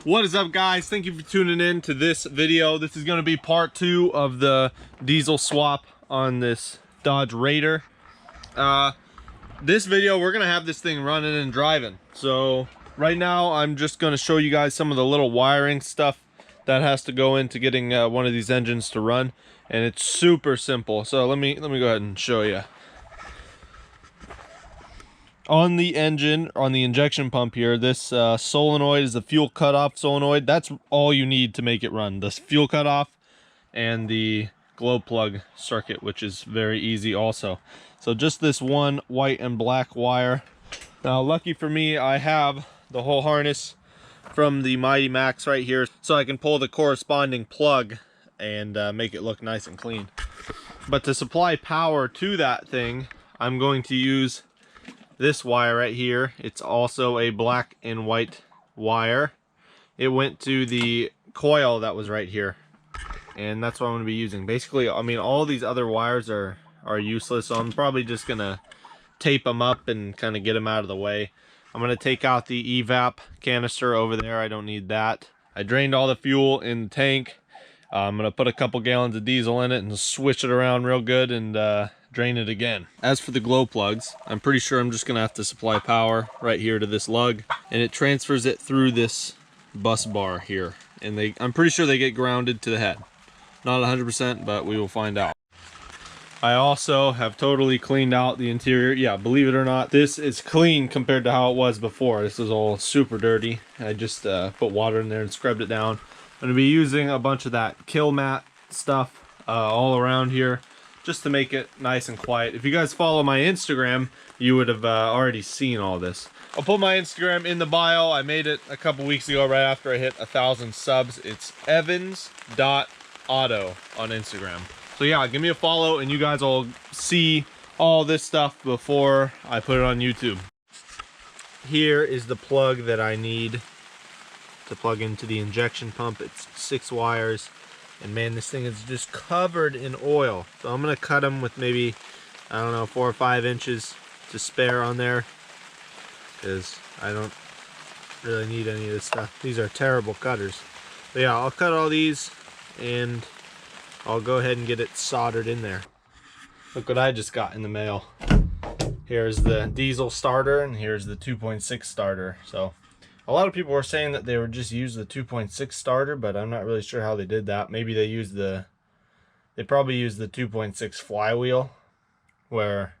What is up, guys? Thank you for tuning in to this video. This is going to be part 2 of the diesel swap on this Dodge Raider. This video, we're going to have this thing running and driving. So right now I'm just going to show you guys some of the little wiring stuff that has to go into getting one of these engines to run, and it's super simple. So let me go ahead and show you. On the engine, on the injection pump here, this solenoid is the fuel cutoff solenoid. That's all you need to make it run. The fuel cutoff and the glow plug circuit, which is very easy also. So just this one white and black wire. Now, lucky for me, I have the whole harness from the Mighty Max right here, so I can pull the corresponding plug and make it look nice and clean. But to supply power to that thing, I'm going to use this wire right here. It's also a black and white wire. It went to the coil that was right here, and that's what I'm going to be using. Basically, I mean, all these other wires are useless, so I'm probably just going to tape them up and kind of get them out of the way. I'm going to take out the evap canister over there. I don't need that. I drained all the fuel in the tank. I'm going to put a couple gallons of diesel in it and switch it around real good and drain it again. As for the glow plugs, I'm pretty sure I'm just going to have to supply power right here to this lug, and it transfers it through this bus bar here. And I'm pretty sure they get grounded to the head. Not 100%, but we will find out. I also have totally cleaned out the interior. Yeah, believe it or not, this is clean compared to how it was before. This is all super dirty. I just put water in there and scrubbed it down. I'm going to be using a bunch of that kill mat stuff all around here, just to make it nice and quiet. If you guys follow my Instagram, you would have already seen all this. I'll put my Instagram in the bio. I made it a couple weeks ago right after I hit 1,000 subs. It's evans.auto on Instagram. So yeah, give me a follow and you guys will see all this stuff before I put it on YouTube. Here is the plug that I need to plug into the injection pump. It's 6 wires. And man, this thing is just covered in oil. So I'm gonna cut them with maybe, I don't know, 4 or 5 inches to spare on there, because I don't really need any of this stuff. These are terrible cutters. But yeah, I'll cut all these and I'll go ahead and get it soldered in there. Look what I just got in the mail. Here's the diesel starter and here's the 2.6 starter. So a lot of people were saying that they would just use the 2.6 starter, but I'm not really sure how they did that. Maybe they probably used the 2.6 flywheel, where,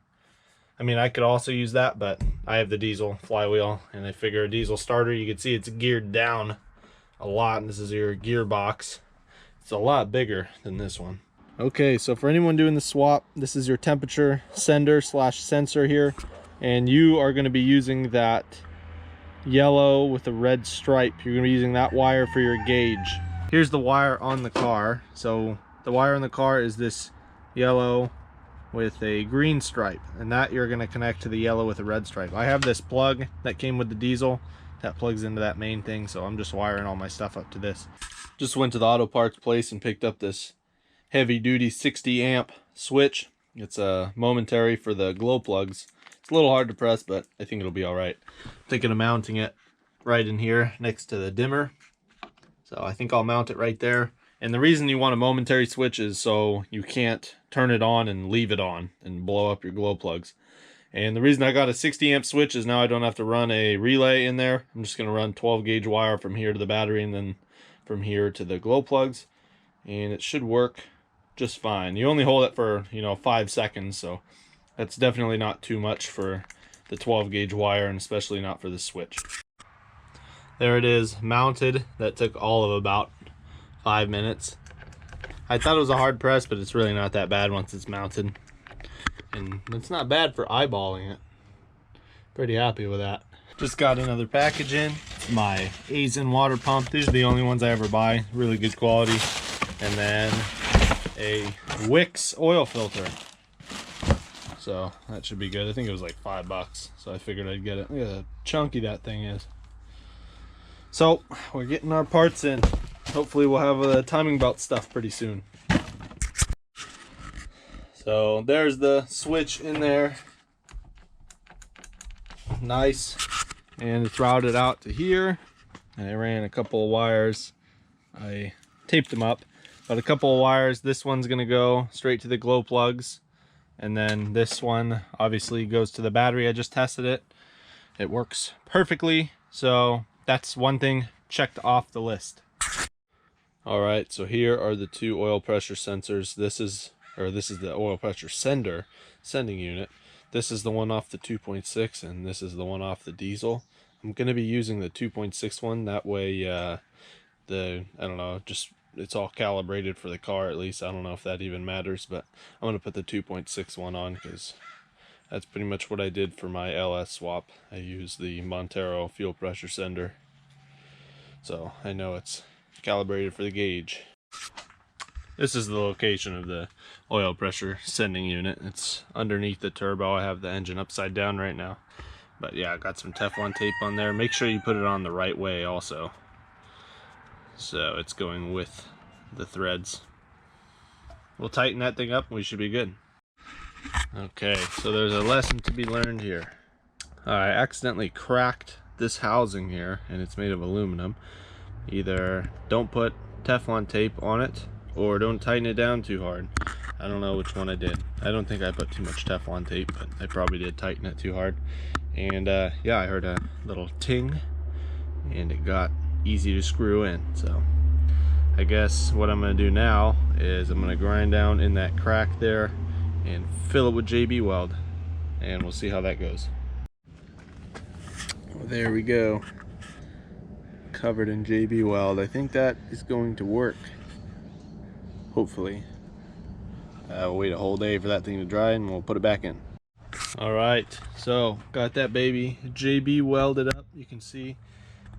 I mean, I could also use that, but I have the diesel flywheel, and I figure a diesel starter, you can see it's geared down a lot, and this is your gearbox. It's a lot bigger than this one. Okay, so for anyone doing the swap, this is your temperature sender / sensor here, and you are going to be using that yellow with a red stripe. You're going to be using that wire for your gauge. Here's the wire on the car. So the wire on the car is this yellow with a green stripe, and that you're going to connect to the yellow with a red stripe. I have this plug that came with the diesel that plugs into that main thing, so I'm just wiring all my stuff up to this. Just went to the auto parts place and picked up this heavy duty 60 amp switch. It's a momentary for the glow plugs. It's a little hard to press, but I think it'll be all right. I'm thinking of mounting it right in here next to the dimmer. So I think I'll mount it right there. And the reason you want a momentary switch is so you can't turn it on and leave it on and blow up your glow plugs. And the reason I got a 60 amp switch is now I don't have to run a relay in there. I'm just going to run 12 gauge wire from here to the battery and then from here to the glow plugs. And it should work just fine. You only hold it for, 5 seconds, so that's definitely not too much for the 12 gauge wire, and especially not for the switch. There it is, mounted. That took all of about 5 minutes. I thought it was a hard press, but it's really not that bad once it's mounted. And it's not bad for eyeballing it. Pretty happy with that. Just got another package in. It's my Aisin water pump. These are the only ones I ever buy. Really good quality. And then a Wix oil filter. So that should be good. I think it was like $5, so I figured I'd get it. Look at how chunky that thing is. So we're getting our parts in. Hopefully we'll have the timing belt stuff pretty soon. So there's the switch in there. Nice. And it's routed out to here. and I ran a couple of wires. I taped them up, but a couple of wires. This one's gonna go straight to the glow plugs, and then this one obviously goes to the battery. I just tested it. It works perfectly, so that's one thing checked off the list. All right, so here are the two oil pressure sensors. This is the oil pressure sending unit. This is the one off the 2.6, and this is the one off the diesel. I'm going to be using the 2.6 one. That way, I don't know, just it's all calibrated for the car at least. I don't know if that even matters, but I'm going to put the 2.6 one on because that's pretty much what I did for my LS swap. I used the Montero fuel pressure sender, so I know it's calibrated for the gauge. This is the location of the oil pressure sending unit. It's underneath the turbo. I have the engine upside down right now, but yeah, I got some Teflon tape on there. Make sure you put it on the right way also, so it's going with the threads. We'll tighten that thing up and we should be good. Okay, so there's a lesson to be learned here. I accidentally cracked this housing here, and it's made of aluminum. Either don't put Teflon tape on it, or don't tighten it down too hard. I don't know which one I did. I don't think I put too much Teflon tape, but I probably did tighten it too hard. And yeah, I heard a little ting, and it got easy to screw in. So I guess what I'm going to do now is I'm going to grind down in that crack there and fill it with JB Weld, and we'll see how that goes. Well, there we go. Covered in JB Weld. I think that is going to work. Hopefully. We'll wait a whole day for that thing to dry and we'll put it back in. Alright, so got that baby JB welded up. You can see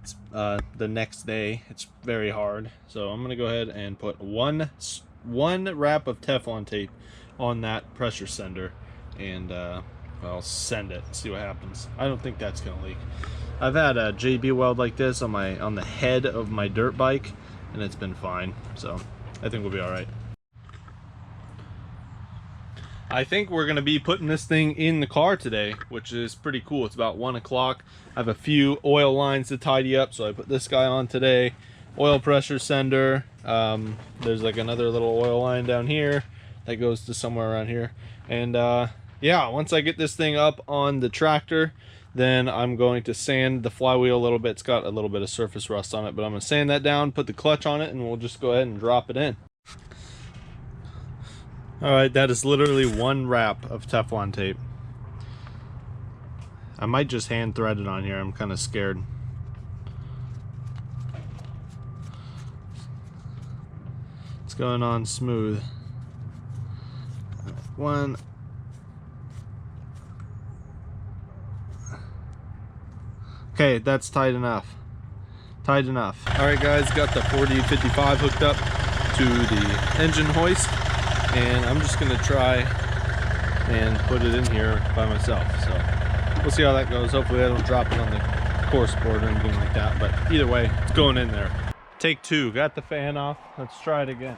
it's the next day. It's very hard. So I'm gonna go ahead and put one wrap of Teflon tape on that pressure sender, and I'll send it, see what happens. I don't think that's gonna leak. I've had a JB weld like this on the head of my dirt bike, and it's been fine, so I think we'll be all right. I think we're gonna be putting this thing in the car today, which is pretty cool. It's about 1 o'clock. I have a few oil lines to tidy up, so I put this guy on today. Oil pressure sender. There's like another little oil line down here that goes to somewhere around here, and yeah, once I get this thing up on the tractor, then I'm going to sand the flywheel a little bit. It's got a little bit of surface rust on it, but I'm going to sand that down, put the clutch on it, and we'll just go ahead and drop it in. Alright, that is literally one wrap of Teflon tape. I might just hand thread it on here. I'm kind of scared. It's going on smooth. One. Okay, that's tight enough. Tight enough. Alright guys, got the 4055 hooked up to the engine hoist, and I'm just gonna try and put it in here by myself. So we'll see how that goes. Hopefully I don't drop it on the course board or anything like that, but either way, it's going in there. Take two, got the fan off. Let's try it again.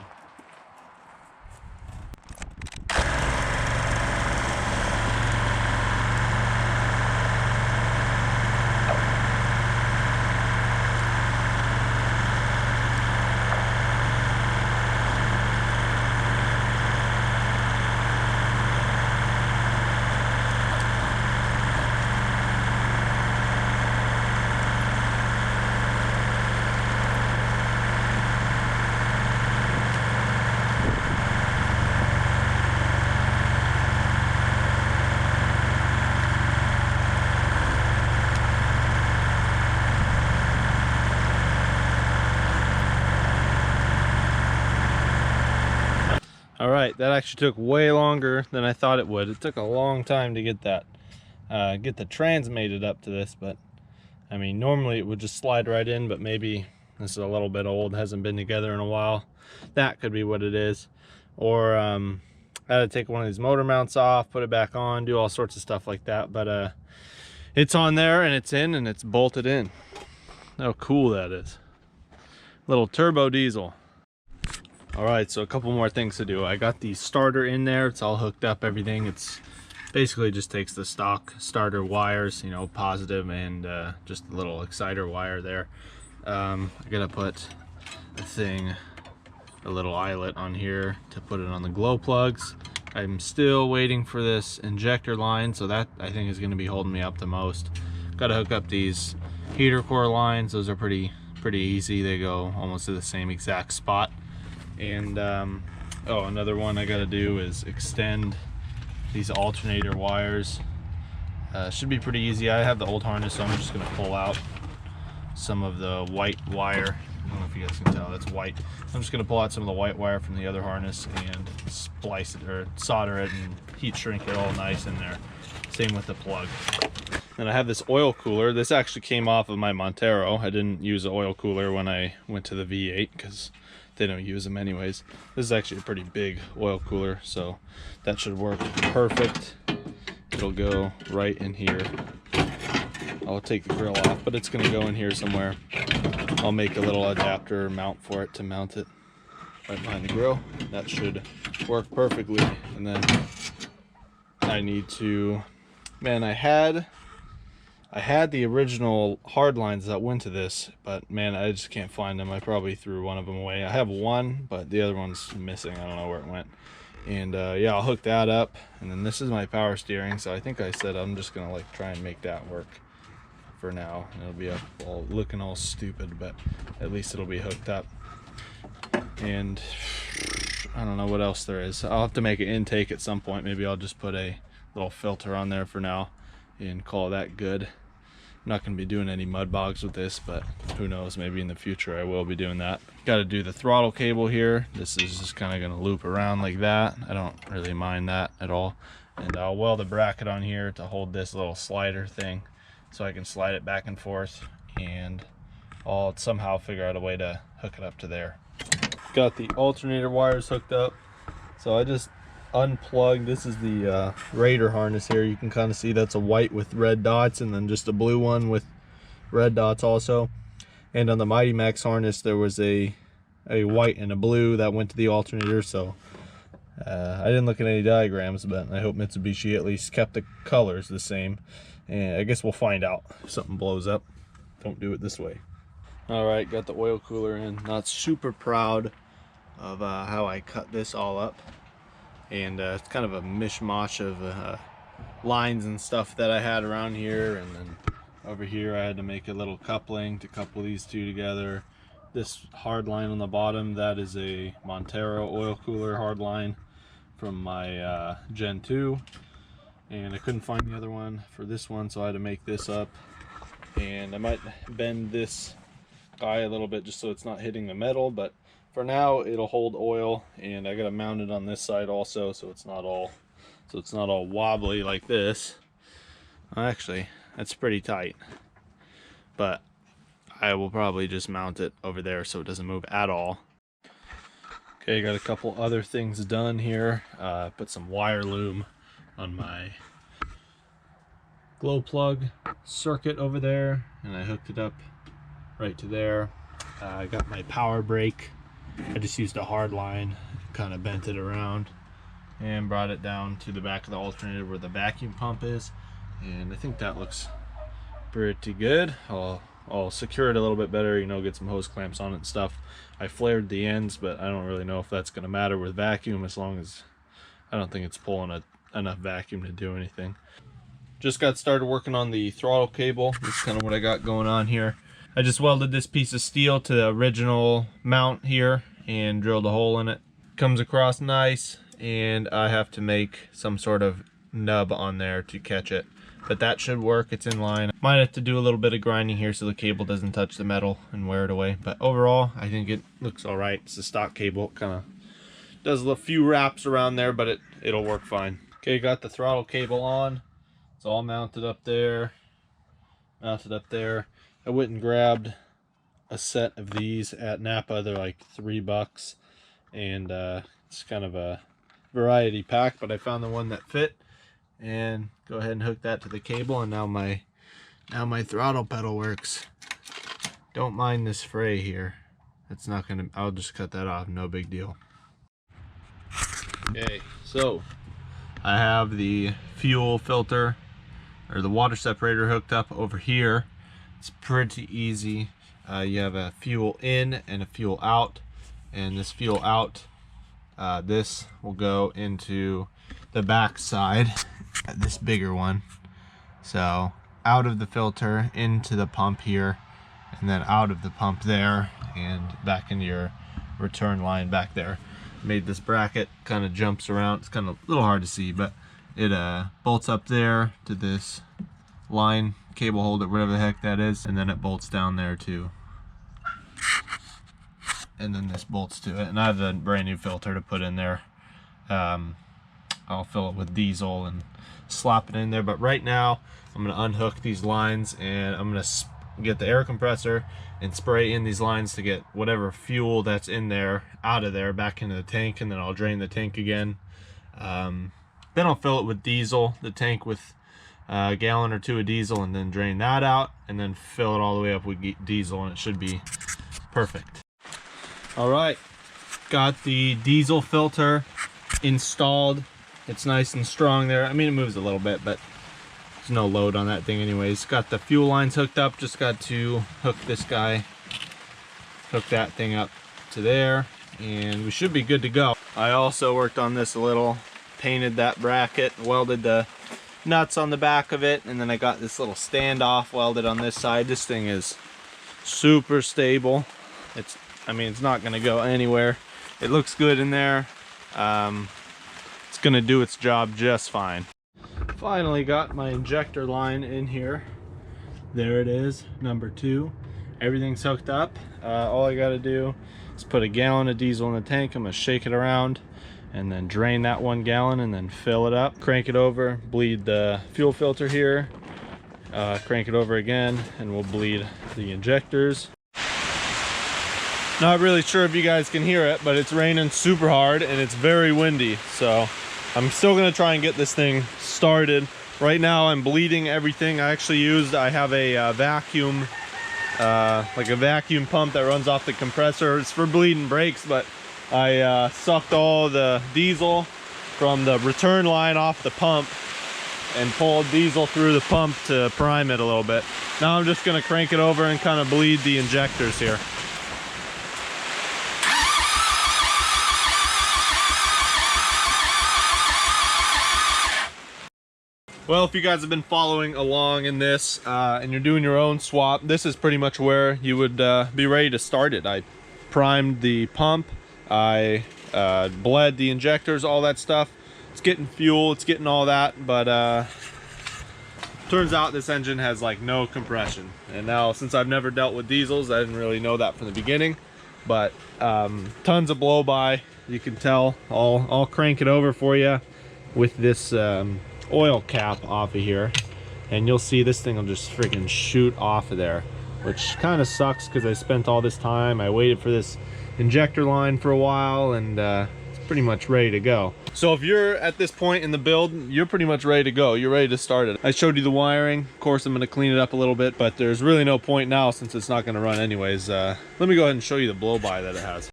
Alright, that actually took way longer than I thought it would. It took a long time to get that, get the trans mated up to this, but I mean, normally it would just slide right in, but maybe this is a little bit old, hasn't been together in a while. That could be what it is. Or I had to take one of these motor mounts off, put it back on, do all sorts of stuff like that, but it's on there and it's in and it's bolted in. How cool that is. Little turbo diesel. Alright, so a couple more things to do. I got the starter in there, it's all hooked up, everything. It's basically just takes the stock starter wires, you know, positive and just a little exciter wire there. I gotta put a little eyelet on here to put it on the glow plugs. I'm still waiting for this injector line, so that I think is going to be holding me up the most. Got to hook up these heater core lines. Those are pretty easy. They go almost to the same exact spot. And oh, another one I got to do is extend these alternator wires. Should be pretty easy. I have the old harness, so I'm just going to pull out some of the white wire. I don't know if you guys can tell, that's white. I'm just going to pull out some of the white wire from the other harness and splice it or solder it and heat shrink it all nice in there. Same with the plug. Then I have this oil cooler. This actually came off of my Montero. I didn't use an oil cooler when I went to the V8 because they don't use them anyways. This is actually a pretty big oil cooler, so that should work perfect. It'll go right in here. I'll take the grill off, but it's going to go in here somewhere. I'll make a little adapter mount for it to mount it right behind the grill. That should work perfectly. And then I need to, man, I had the original hard lines that went to this, but man, I just can't find them. I probably threw one of them away. I have one, but the other one's missing. I don't know where it went. And yeah, I'll hook that up. And then this is my power steering, so I think I said I'm just gonna like try and make that work for now. It'll be all looking all stupid, but at least it'll be hooked up. And I don't know what else there is. I'll have to make an intake at some point. Maybe I'll just put a little filter on there for now and call that good. I'm not going to be doing any mud bogs with this, but who knows, maybe in the future I will be doing that. Got to do the throttle cable here. This is just kind of going to loop around like that. I don't really mind that at all. And I'll weld a bracket on here to hold this little slider thing, so I can slide it back and forth, and I'll somehow figure out a way to hook it up to there. Got the alternator wires hooked up, so I just unplugged. This is the Raider harness here. You can kind of see that's a white with red dots, and then just a blue one with red dots also. And on the Mighty Max harness there was a white and a blue that went to the alternator, so I didn't look at any diagrams, but I hope Mitsubishi at least kept the colors the same. And I guess we'll find out if something blows up. Don't do it this way. Alright, got the oil cooler in. Not super proud of how I cut this all up. And it's kind of a mishmash of lines and stuff that I had around here. And then over here I had to make a little coupling to couple these two together. This hard line on the bottom, that is a Montero oil cooler hard line from my Gen 2. And I couldn't find the other one for this one, so I had to make this up. And I might bend this guy a little bit just so it's not hitting the metal, but for now it'll hold oil. And I got to mount it on this side also, so it's not all wobbly like this. Actually, that's pretty tight, but I will probably just mount it over there so it doesn't move at all. Okay, got a couple other things done here. Put some wire loom on my glow plug circuit over there, and I hooked it up right to there. I got my power brake. I just used a hard line, kind of bent it around and brought it down to the back of the alternator where the vacuum pump is, and I think that looks pretty good. I'll secure it a little bit better, you know, get some hose clamps on it and stuff. I flared the ends, but I don't really know if that's going to matter with vacuum, as long as I don't think it's pulling enough vacuum to do anything. Just got started working on the throttle cable. This is kind of what I got going on here. I just welded this piece of steel to the original mount here and drilled a hole in it. Comes across nice, and I have to make some sort of nub on there to catch it. But that should work, it's in line. Might have to do a little bit of grinding here so the cable doesn't touch the metal and wear it away. But overall, I think it looks all right. It's a stock cable, kind of does a few wraps around there, but it'll work fine. Okay, got the throttle cable on. It's all mounted up there. I went and grabbed a set of these at Napa. They're like $3, and it's kind of a variety pack, but I found the one that fit. And go ahead and hook that to the cable, and now my throttle pedal works. Don't mind this fray here. It's not gonna, I'll just cut that off, no big deal. Okay, so I have the fuel filter or the water separator hooked up over here. It's pretty easy. you have a fuel in and a fuel out, and this fuel out, this will go into the back side, this bigger one. So out of the filter into the pump here, and then out of the pump there, and back into your return line back there. Made this bracket, kind of jumps around. It's kind of a little hard to see, but it bolts up there to this line cable holder, whatever the heck that is, and then it bolts down there too. And then this bolts to it, and I have a brand new filter to put in there. I'll fill it with diesel and slap it in there, but right now I'm going to unhook these lines, and I'm going to get the air compressor and spray in these lines to get whatever fuel that's in there out of there back into the tank, and then I'll drain the tank again. Then I'll fill it with diesel, the tank with a gallon or two of diesel, and then drain that out, and then fill it all the way up with diesel, and it should be perfect. All right, got the diesel filter installed. It's nice and strong there. I mean, it moves a little bit, but there's no load on that thing anyways. Got the fuel lines hooked up. Just got to hook this guy, hook that thing up to there, and we should be good to go. I also worked on this a little, painted that bracket, welded the nuts on the back of it, and then I got this little standoff welded on this side. This thing is super stable. I mean, it's not gonna go anywhere. It looks good in there. It's gonna do its job just fine. Finally got my injector line in here. There it is, number 2. Everything's hooked up. All I gotta do is put a gallon of diesel in the tank. I'm gonna shake it around and then drain that 1 gallon and then fill it up. Crank it over, bleed the fuel filter here. Crank it over again, and we'll bleed the injectors. Not really sure if you guys can hear it, but it's raining super hard and it's very windy, so I'm still gonna try and get this thing started. Right now I'm bleeding everything. I have a vacuum, like a vacuum pump that runs off the compressor. It's for bleeding brakes, but I sucked all the diesel from the return line off the pump and pulled diesel through the pump to prime it a little bit. Now I'm just gonna crank it over and kind of bleed the injectors here. Well, if you guys have been following along in this and you're doing your own swap, this is pretty much where you would be ready to start it. I primed the pump, I bled the injectors, all that stuff. It's getting fuel, it's getting all that, but turns out this engine has like no compression. And now, since I've never dealt with diesels, I didn't really know that from the beginning, but tons of blow by, you can tell. I'll crank it over for you with this oil cap off of here, and you'll see this thing will just freaking shoot off of there, which kind of sucks because I spent all this time. I waited for this injector line for a while, and it's pretty much ready to go. So if you're at this point in the build, you're pretty much ready to go. You're ready to start it. I showed you the wiring. Of course, I'm going to clean it up a little bit, but there's really no point now since it's not going to run anyways. Let me go ahead and show you the blow by that it has.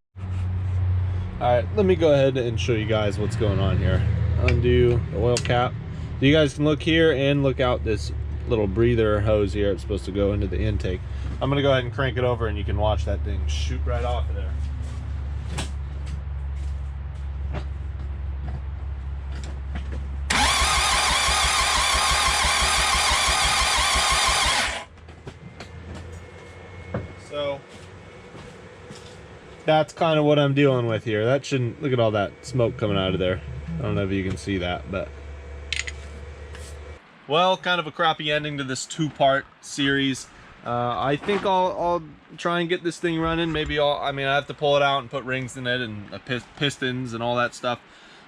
All right, let me go ahead and show you guys what's going on here. Undo the oil cap. You guys can look here and look out this little breather hose here. It's supposed to go into the intake. I'm gonna go ahead and crank it over, and you can watch that thing shoot right off of there. So that's kind of what I'm dealing with here. That shouldn't, look at all that smoke coming out of there. I don't know if you can see that, but well, kind of a crappy ending to this 2-part series. I think I'll try and get this thing running. Maybe I have to pull it out and put rings in it and pistons and all that stuff.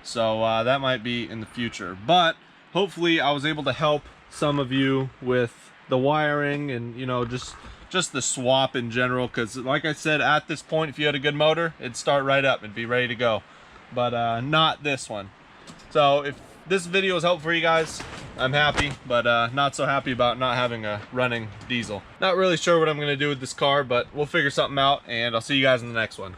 So that might be in the future. But hopefully I was able to help some of you with the wiring and, you know, just the swap in general. Because like I said, at this point, if you had a good motor, it'd start right up and be ready to go. But not this one. So if this video was helpful for you guys, I'm happy, but not so happy about not having a running diesel. Not really sure what I'm going to do with this car, but we'll figure something out, and I'll see you guys in the next one.